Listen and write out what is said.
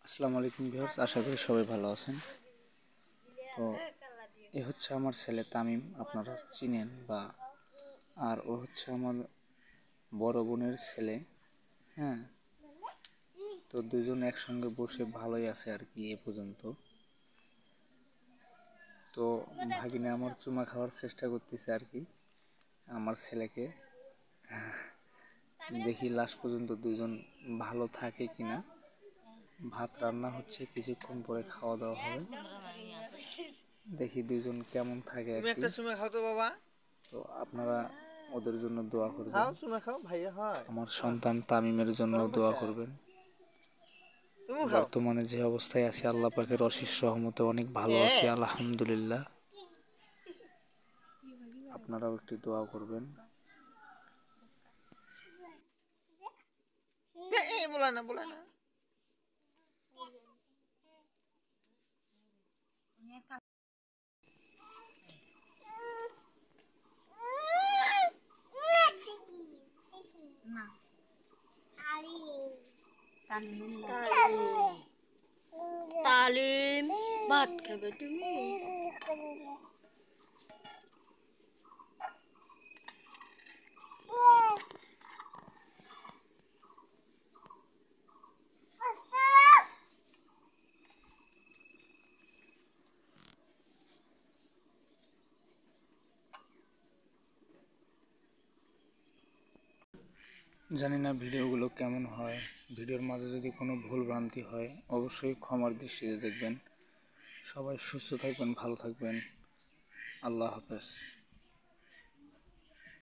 আসসালামু আলাইকুম ভিউয়ার্স, আশা করি সবাই ভালো আছেন। তো এ হচ্ছে আমার ছেলে তামিম, আপনারা চিনেন বা আর ও হচ্ছে আমার বড় বোনের ছেলে। হ্যাঁ, তো দুজন একসঙ্গে বসে ভালোই আছে আর কি এ পর্যন্ত। তো ভাগিনা আমার চুমা খাওয়ার চেষ্টা করতেছে আর কি আমার ছেলেকে। দেখি লাস্ট পর্যন্ত দুজন ভালো থাকে কিনা। ভাত রান্না হচ্ছে, কিছুক্ষণ পরে খাওয়া দাওয়া হবে। দেখি দুজন কেমন থাকে আর কি। একটা সময় খাও তো বাবা। তো আপনারা ওদের জন্য দোয়া করবেন, খাও সময় খাও ভাইয়া হয়। আমার সন্তান তামিমের জন্য দোয়া করবেন। তুমি খাও। বর্তমানে যে অবস্থায় আছে আল্লাহ পাকের অশেষ রহমতে অনেক ভালো আছি আলহামদুলিল্লাহ। আপনারাও একটু দোয়া করবেন। বলা না বলা না। তালিম ভাত খাবে তুমি? জানি না ভিডিওগুলো কেমন হয়, ভিডিওর মাঝে যদি কোনো ভুল ভ্রান্তি হয় অবশ্যই ক্ষমার দৃষ্টিতে দেখবেন। সবাই সুস্থ থাকবেন, ভালো থাকবেন। আল্লাহ হাফেজ।